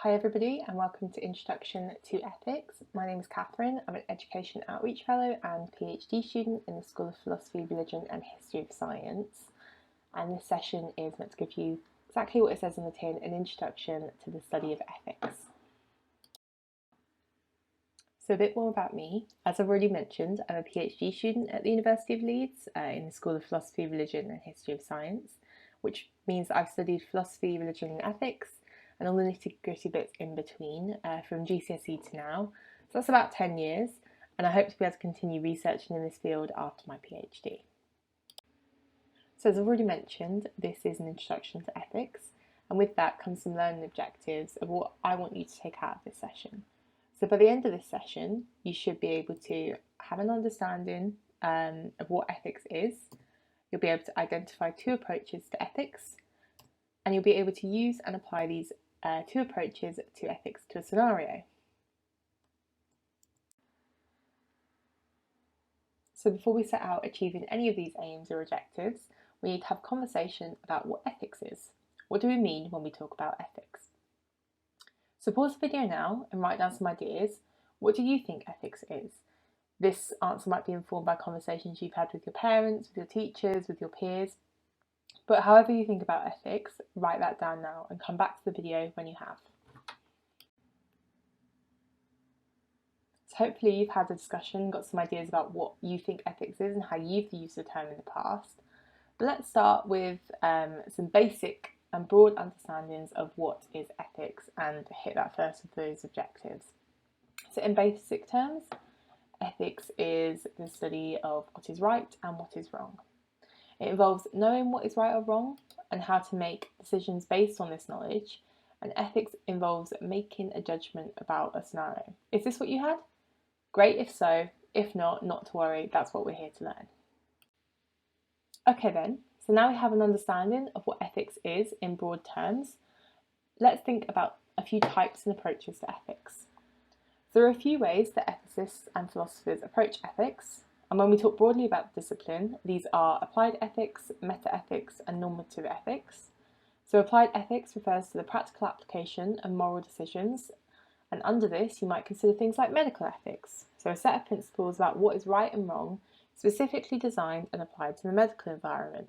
Hi everybody and welcome to Introduction to Ethics. My name is Catherine. I'm an Education Outreach Fellow and PhD student in the School of Philosophy, Religion and History of Science. And this session is meant to give you exactly what it says on the tin, an introduction to the study of ethics. So a bit more about me. As I've already mentioned, I'm a PhD student at the University of Leeds in the School of Philosophy, Religion and History of Science, which means that I've studied philosophy, religion and ethics and all the nitty-gritty bits in between from GCSE to now. So that's about 10 years, and I hope to be able to continue researching in this field after my PhD. So as I've already mentioned, this is an introduction to ethics, and with that comes some learning objectives of what I want you to take out of this session. So by the end of this session, you should be able to have an understanding of what ethics is. You'll be able to identify two approaches to ethics, and you'll be able to use and apply these two approaches to ethics to a scenario. So before we set out achieving any of these aims or objectives, we need to have a conversation about what ethics is. What do we mean when we talk about ethics? So pause the video now and write down some ideas. What do you think ethics is? This answer might be informed by conversations you've had with your parents, with your teachers, with your peers. But however you think about ethics, write that down now and come back to the video when you have. So hopefully you've had a discussion, got some ideas about what you think ethics is and how you've used the term in the past. But let's start with some basic and broad understandings of what is ethics and hit that first of those objectives. So in basic terms, ethics is the study of what is right and what is wrong. It involves knowing what is right or wrong and how to make decisions based on this knowledge, and ethics involves making a judgment about a scenario. Is this what you had? Great if so, if not to worry, that's what we're here to learn. Okay then, so now we have an understanding of what ethics is in broad terms. Let's think about a few types and approaches to ethics. There are a few ways that ethicists and philosophers approach ethics, and when we talk broadly about discipline, these are applied ethics, meta-ethics and normative ethics. So applied ethics refers to the practical application of moral decisions, and under this you might consider things like medical ethics, so a set of principles about what is right and wrong, specifically designed and applied to the medical environment.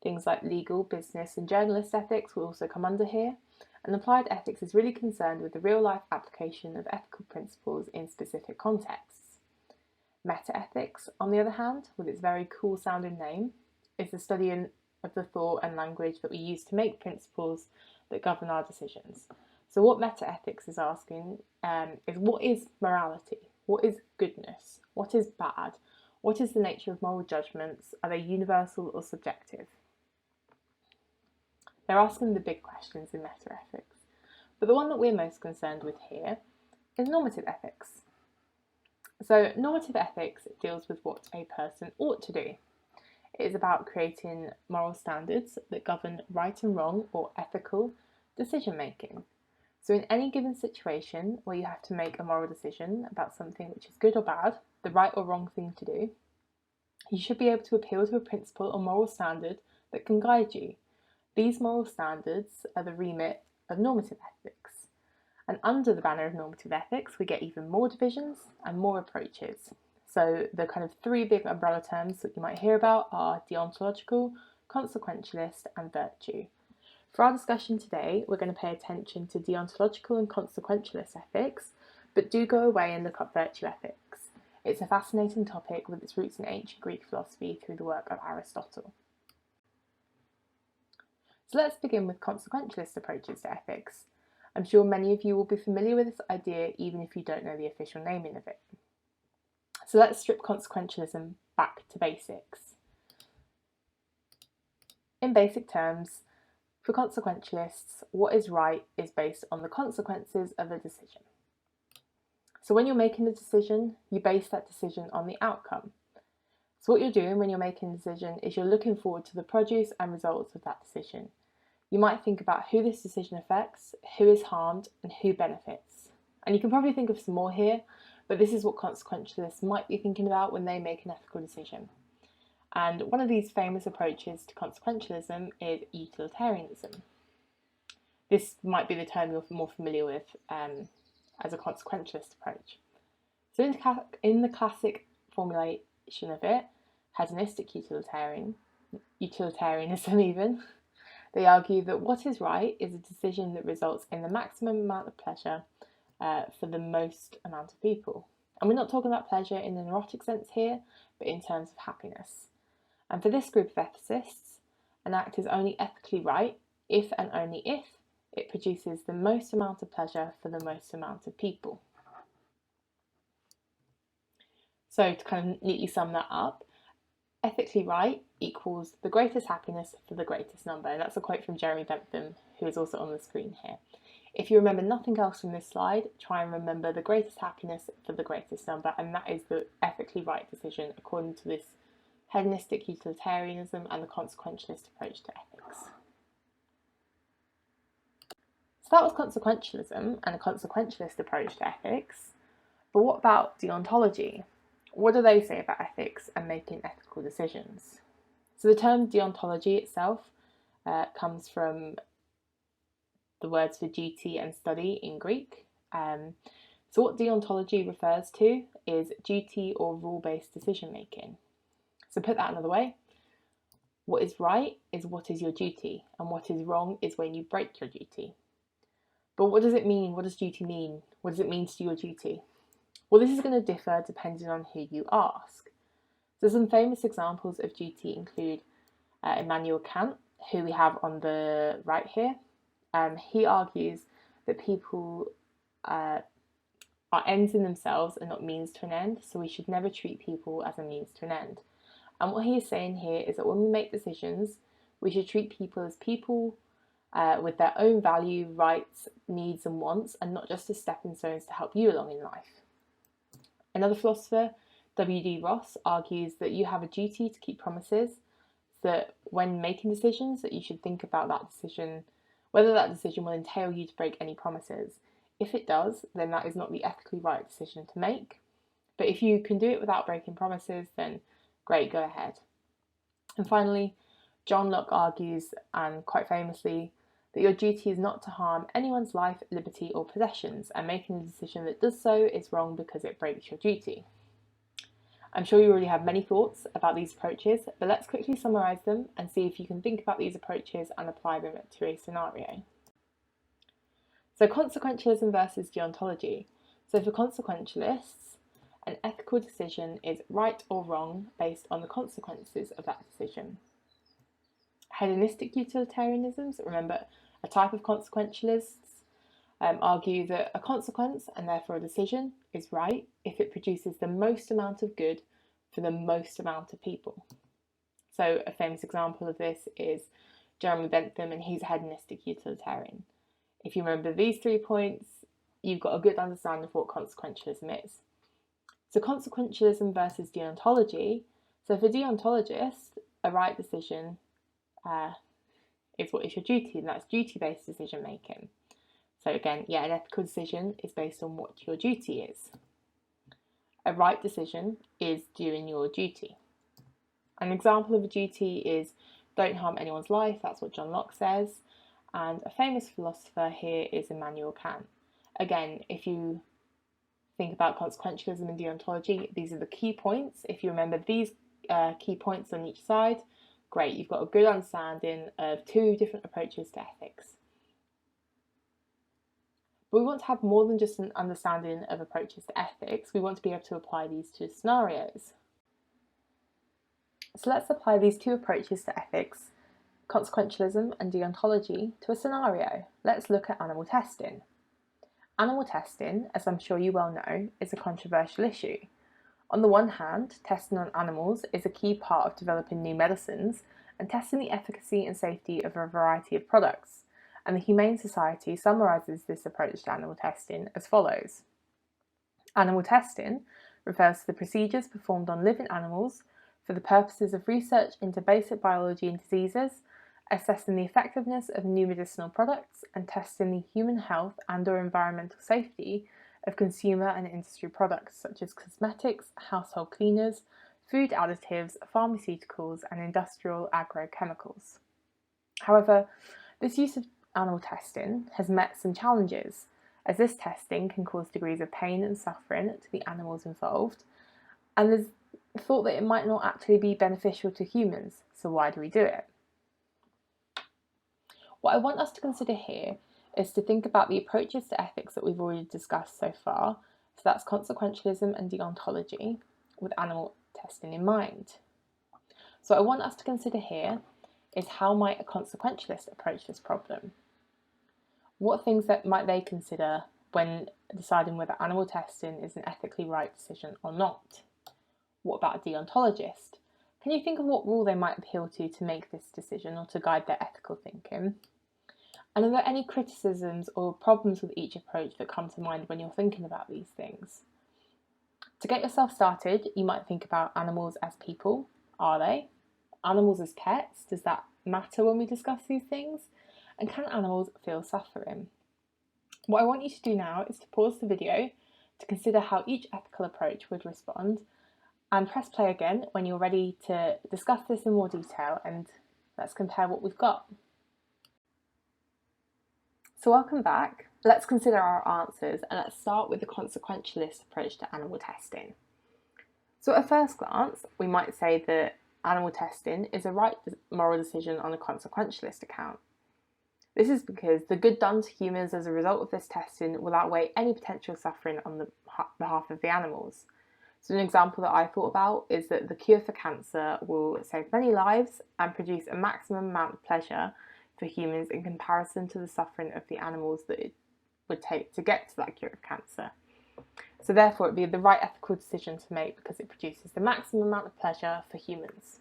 Things like legal, business and journalist ethics will also come under here, and applied ethics is really concerned with the real-life application of ethical principles in specific contexts. Meta-ethics, on the other hand, with its very cool-sounding name, is the study of the thought and language that we use to make principles that govern our decisions. So what meta-ethics is asking is what is morality? What is goodness? What is bad? What is the nature of moral judgments? Are they universal or subjective? They're asking the big questions in meta-ethics. But the one that we're most concerned with here is normative ethics. So normative ethics deals with what a person ought to do. It is about creating moral standards that govern right and wrong or ethical decision making. So in any given situation where you have to make a moral decision about something which is good or bad, the right or wrong thing to do, you should be able to appeal to a principle or moral standard that can guide you. These moral standards are the remit of normative ethics. And under the banner of normative ethics, we get even more divisions and more approaches. So the kind of three big umbrella terms that you might hear about are deontological, consequentialist and virtue. For our discussion today, we're going to pay attention to deontological and consequentialist ethics, but do go away and look up virtue ethics. It's a fascinating topic with its roots in ancient Greek philosophy through the work of Aristotle. So let's begin with consequentialist approaches to ethics. I'm sure many of you will be familiar with this idea even if you don't know the official naming of it. So let's strip consequentialism back to basics. In basic terms, for consequentialists, what is right is based on the consequences of a decision. So when you're making a decision, you base that decision on the outcome. So what you're doing when you're making a decision is you're looking forward to the produce and results of that decision. You might think about who this decision affects, who is harmed, and who benefits. And you can probably think of some more here, but this is what consequentialists might be thinking about when they make an ethical decision. And one of these famous approaches to consequentialism is utilitarianism. This might be the term you're more familiar with as a consequentialist approach. So in the classic formulation of it, hedonistic utilitarianism even, they argue that what is right is a decision that results in the maximum amount of pleasure for the most amount of people. And we're not talking about pleasure in an erotic sense here, but in terms of happiness. And for this group of ethicists, an act is only ethically right if and only if it produces the most amount of pleasure for the most amount of people. So to kind of neatly sum that up, ethically right equals the greatest happiness for the greatest number. And that's a quote from Jeremy Bentham, who is also on the screen here. If you remember nothing else from this slide, try and remember the greatest happiness for the greatest number, and that is the ethically right decision according to this hedonistic utilitarianism and the consequentialist approach to ethics. So that was consequentialism and a consequentialist approach to ethics. But what about deontology? What do they say about ethics and making ethical decisions? So the term deontology itself comes from the words for duty and study in Greek. So what deontology refers to is duty or rule-based decision making. So put that another way, what is right is what is your duty, and what is wrong is when you break your duty. But what does it mean? What does duty mean? What does it mean to do your duty? Well, this is going to differ depending on who you ask. So some famous examples of duty include Immanuel Kant, who we have on the right here. He argues that people are ends in themselves and not means to an end, so we should never treat people as a means to an end. And what he is saying here is that when we make decisions, we should treat people as people with their own value, rights, needs and wants, and not just as stepping stones to help you along in life. Another philosopher, W.D. Ross, argues that you have a duty to keep promises, that when making decisions that you should think about that decision, whether that decision will entail you to break any promises. If it does, then that is not the ethically right decision to make. But if you can do it without breaking promises, then great, go ahead. And finally, John Locke argues, and quite famously, that your duty is not to harm anyone's life, liberty or possessions, and making a decision that does so is wrong because it breaks your duty. I'm sure you already have many thoughts about these approaches, but let's quickly summarise them and see if you can think about these approaches and apply them to a scenario. So consequentialism versus deontology. So for consequentialists, an ethical decision is right or wrong based on the consequences of that decision. Hedonistic utilitarianisms, remember, a type of consequentialists, argue that a consequence, and therefore a decision, is right if it produces the most amount of good for the most amount of people. So a famous example of this is Jeremy Bentham, and he's a hedonistic utilitarian. If you remember these 3 points, you've got a good understanding of what consequentialism is. So consequentialism versus deontology. So for deontologists, a right decision is what is your duty, and that's duty-based decision making. So again, yeah, an ethical decision is based on what your duty is. A right decision is doing your duty. An example of a duty is don't harm anyone's life, that's what John Locke says. And a famous philosopher here is Immanuel Kant. Again, if you think about consequentialism and deontology, these are the key points. If you remember these key points on each side, great, you've got a good understanding of 2 different approaches to ethics. But we want to have more than just an understanding of approaches to ethics. We want to be able to apply these to scenarios. So let's apply these 2 approaches to ethics, consequentialism and deontology, to a scenario. Let's look at animal testing. Animal testing, as I'm sure you well know, is a controversial issue. On the one hand, testing on animals is a key part of developing new medicines and testing the efficacy and safety of a variety of products. And the Humane Society summarises this approach to animal testing as follows. Animal testing refers to the procedures performed on living animals for the purposes of research into basic biology and diseases, assessing the effectiveness of new medicinal products, and testing the human health and/or environmental safety of consumer and industry products such as cosmetics, household cleaners, food additives, pharmaceuticals, and industrial agrochemicals. However, this use of animal testing has met some challenges, as this testing can cause degrees of pain and suffering to the animals involved, and there's thought that it might not actually be beneficial to humans, so why do we do it? What I want us to consider here is to think about the approaches to ethics that we've already discussed so far, so that's consequentialism and deontology, with animal testing in mind. So what I want us to consider here is how might a consequentialist approach this problem? What things that might they consider when deciding whether animal testing is an ethically right decision or not? What about a deontologist? Can you think of what rule they might appeal to make this decision or to guide their ethical thinking? And are there any criticisms or problems with each approach that come to mind when you're thinking about these things? To get yourself started, you might think about animals as people. Are they? Animals as pets? Does that matter when we discuss these things? And can animals feel suffering? What I want you to do now is to pause the video to consider how each ethical approach would respond, and press play again when you're ready to discuss this in more detail, and let's compare what we've got. So welcome back. Let's consider our answers, and let's start with the consequentialist approach to animal testing. So at first glance, we might say that animal testing is a right moral decision on a consequentialist account. This is because the good done to humans as a result of this testing will outweigh any potential suffering on the behalf of the animals. So an example that I thought about is that the cure for cancer will save many lives and produce a maximum amount of pleasure for humans in comparison to the suffering of the animals that it would take to get to that cure of cancer. So therefore it would be the right ethical decision to make because it produces the maximum amount of pleasure for humans.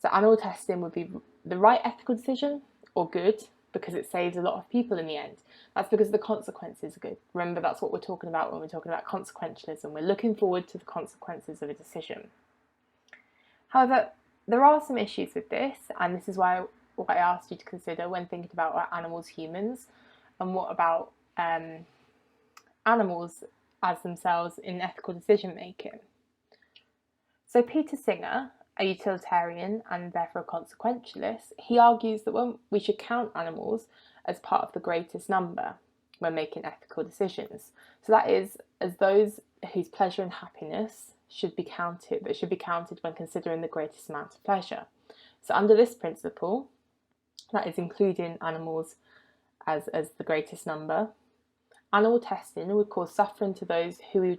So animal testing would be the right ethical decision or good because it saves a lot of people in the end. That's because the consequences are good. Remember, that's what we're talking about when we're talking about consequentialism. We're looking forward to the consequences of a decision. However, there are some issues with this, and this is why what I asked you to consider when thinking about animals, humans, and what about animals as themselves in ethical decision making. So Peter Singer, a utilitarian and therefore a consequentialist, he argues that when we should count animals as part of the greatest number when making ethical decisions. So that is, as those whose pleasure and happiness should be counted when considering the greatest amount of pleasure. So under this principle, that is including animals as the greatest number, animal testing would cause suffering to those who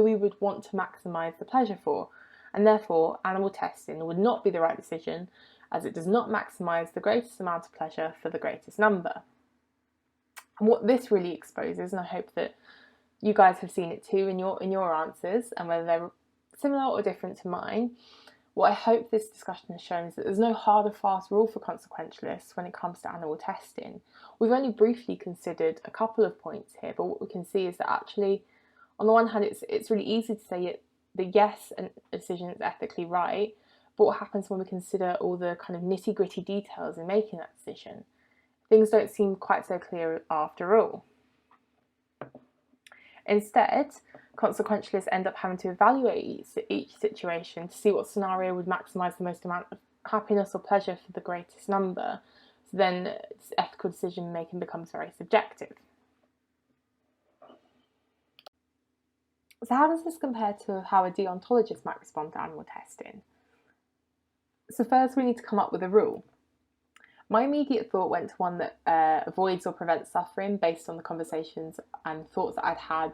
we would want to maximise the pleasure for, and therefore animal testing would not be the right decision as it does not maximise the greatest amount of pleasure for the greatest number. And what this really exposes, and I hope that you guys have seen it too in your answers, and whether they're similar or different to mine, what I hope this discussion has shown is that there's no hard or fast rule for consequentialists when it comes to animal testing. We've only briefly considered a couple of points here, but what we can see is that actually, on the one hand, it's really easy to say that yes, a decision is ethically right, but what happens when we consider all the kind of nitty-gritty details in making that decision? Things don't seem quite so clear after all. Instead, consequentialists end up having to evaluate each situation to see what scenario would maximise the most amount of happiness or pleasure for the greatest number. So then ethical decision making becomes very subjective. So how does this compare to how a deontologist might respond to animal testing? So first we need to come up with a rule. My immediate thought went to one that avoids or prevents suffering based on the conversations and thoughts that I'd had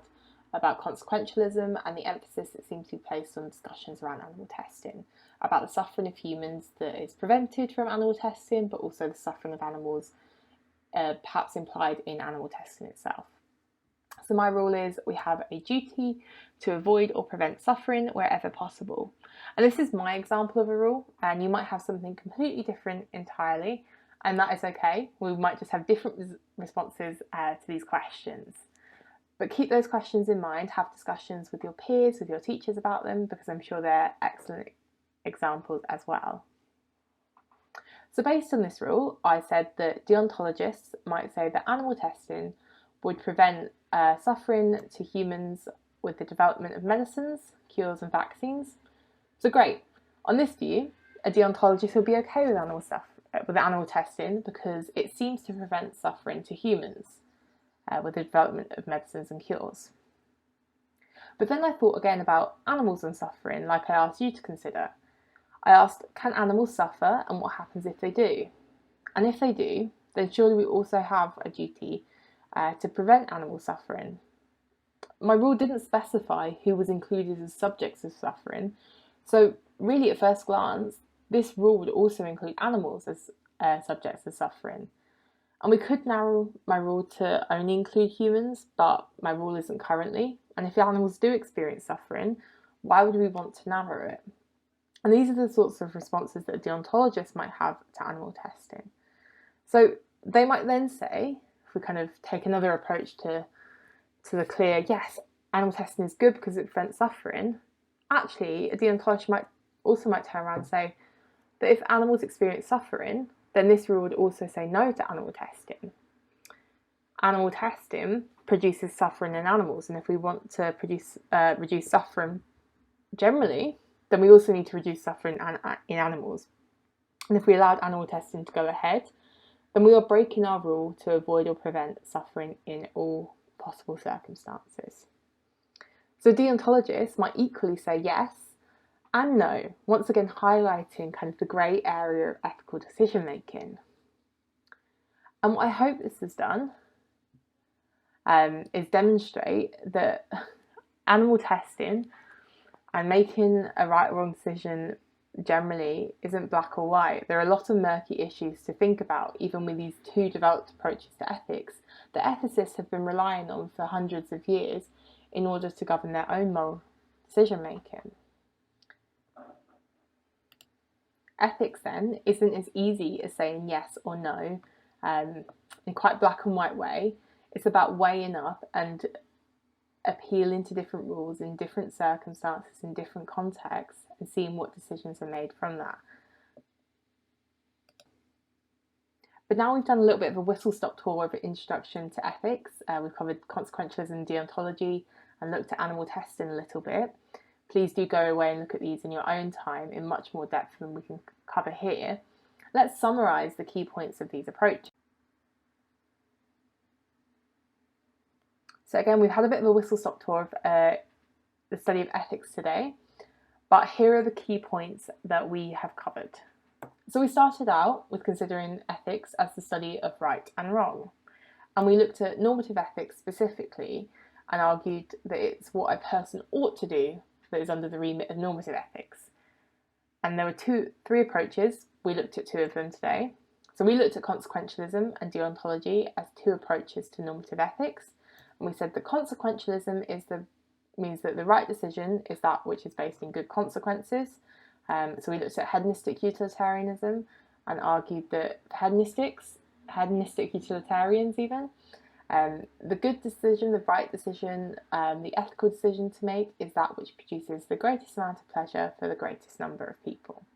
about consequentialism and the emphasis that seems to be placed on discussions around animal testing, about the suffering of humans that is prevented from animal testing, but also the suffering of animals perhaps implied in animal testing itself. So my rule is we have a duty to avoid or prevent suffering wherever possible. And this is my example of a rule, and you might have something completely different entirely, and that is okay. We might just have different responses to these questions. But keep those questions in mind, have discussions with your peers, with your teachers about them, because I'm sure they're excellent examples as well. So based on this rule, I said that deontologists might say that animal testing would prevent suffering to humans with the development of medicines, cures and vaccines. So great. On this view, a deontologist will be okay with with animal testing because it seems to prevent suffering to humans with the development of medicines and cures. But then I thought again about animals and suffering, like I asked you to consider. I asked, can animals suffer and what happens if they do? And if they do, then surely we also have a duty to prevent animal suffering. My rule didn't specify who was included as subjects of suffering, so really at first glance, this rule would also include animals as subjects of suffering. And we could narrow my rule to only include humans, but my rule isn't currently. And if animals do experience suffering, why would we want to narrow it? And these are the sorts of responses that a deontologist might have to animal testing. So they might then say, if we kind of take another approach to the clear, yes, animal testing is good because it prevents suffering, actually a deontologist might turn around and say that if animals experience suffering, then this rule would also say no to animal testing. Animal testing produces suffering in animals, and if we want to reduce suffering generally, then we also need to reduce suffering in animals. And if we allowed animal testing to go ahead, then we are breaking our rule to avoid or prevent suffering in all possible circumstances. So deontologists might equally say yes and no, once again highlighting kind of the grey area of ethical decision making. And what I hope this has done is demonstrate that animal testing and making a right or wrong decision generally isn't black or white. There are a lot of murky issues to think about, even with these two developed approaches to ethics that ethicists have been relying on for hundreds of years in order to govern their own moral decision making. Ethics then isn't as easy as saying yes or no in quite black and white way. It's about weighing up and appealing to different rules in different circumstances, in different contexts, and seeing what decisions are made from that. But now we've done a little bit of a whistle-stop tour of an introduction to ethics. We've covered consequentialism and deontology and looked at animal testing a little bit. Please do go away and look at these in your own time in much more depth than we can cover here. Let's summarise the key points of these approaches. So again, we've had a bit of a whistle-stop tour of the study of ethics today, but here are the key points that we have covered. So we started out with considering ethics as the study of right and wrong, and we looked at normative ethics specifically and argued that it's what a person ought to do that is under the remit of normative ethics. And there were three approaches. We looked at two of them today. So we looked at consequentialism and deontology as two approaches to normative ethics. And we said that consequentialism means that the right decision is that which is based in good consequences. So we looked at hedonistic utilitarianism and argued that hedonistic utilitarians even, the good decision, the right decision, the ethical decision to make is that which produces the greatest amount of pleasure for the greatest number of people.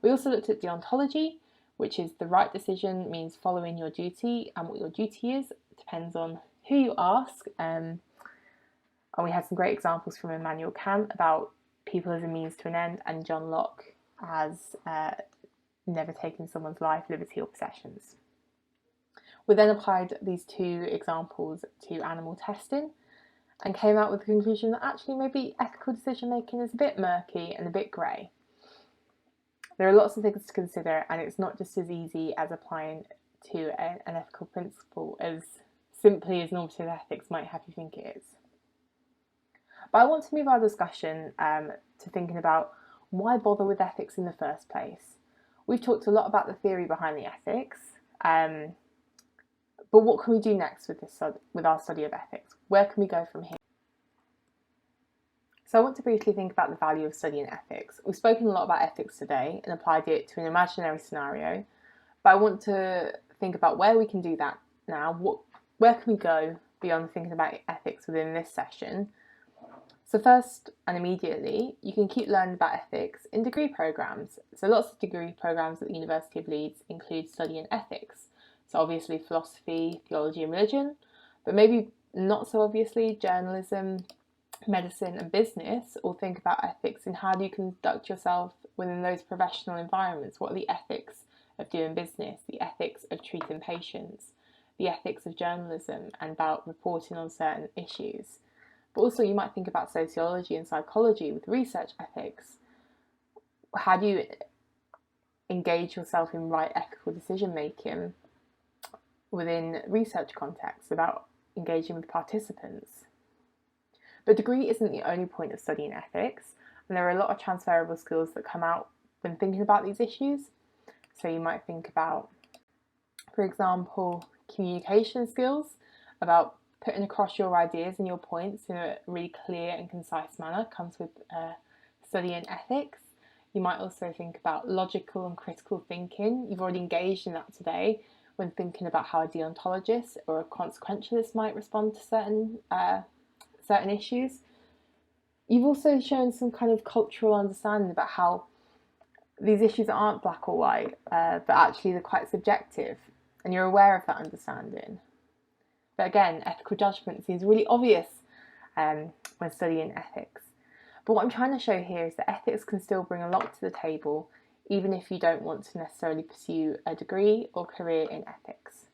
We also looked at deontology, which is the right decision means following your duty, and what your duty is depends on who you ask. And we had some great examples from Immanuel Kant about people as a means to an end, and John Locke as never taking someone's life, liberty or possessions. We then applied these two examples to animal testing and came out with the conclusion that actually maybe ethical decision making is a bit murky and a bit grey. There are lots of things to consider, and it's not just as easy as applying to an ethical principle as simply as normative ethics might have you think it is. But I want to move our discussion to thinking about why bother with ethics in the first place. We've talked a lot about the theory behind the ethics, but what can we do next with our study of ethics? Where can we go from here? So I want to briefly think about the value of studying ethics. We've spoken a lot about ethics today and applied it to an imaginary scenario, but I want to think about where we can do that now. Where can we go beyond thinking about ethics within this session? So first and immediately, you can keep learning about ethics in degree programmes. So lots of degree programmes at the University of Leeds include studying ethics. So obviously philosophy, theology and religion, but maybe not so obviously journalism, medicine and business, or think about ethics and how do you conduct yourself within those professional environments. What are the ethics of doing business, the ethics of treating patients, the ethics of journalism, and about reporting on certain issues. But also you might think about sociology and psychology with research ethics. How do you engage yourself in right ethical decision making within research contexts about engaging with participants? But degree isn't the only point of studying ethics, and there are a lot of transferable skills that come out when thinking about these issues. So you might think about, for example, communication skills, about putting across your ideas and your points in a really clear and concise manner, comes with studying ethics. You might also think about logical and critical thinking. You've already engaged in that today when thinking about how a deontologist or a consequentialist might respond to certain issues. You've also shown some kind of cultural understanding about how these issues aren't black or white, but actually they're quite subjective, and you're aware of that understanding. But again, ethical judgment seems really obvious when studying ethics. But what I'm trying to show here is that ethics can still bring a lot to the table, even if you don't want to necessarily pursue a degree or career in ethics.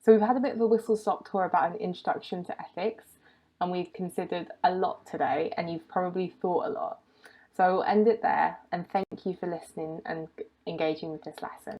So we've had a bit of a whistle-stop tour about an introduction to ethics, and we've considered a lot today, and you've probably thought a lot. So I'll end it there, and thank you for listening and engaging with this lesson.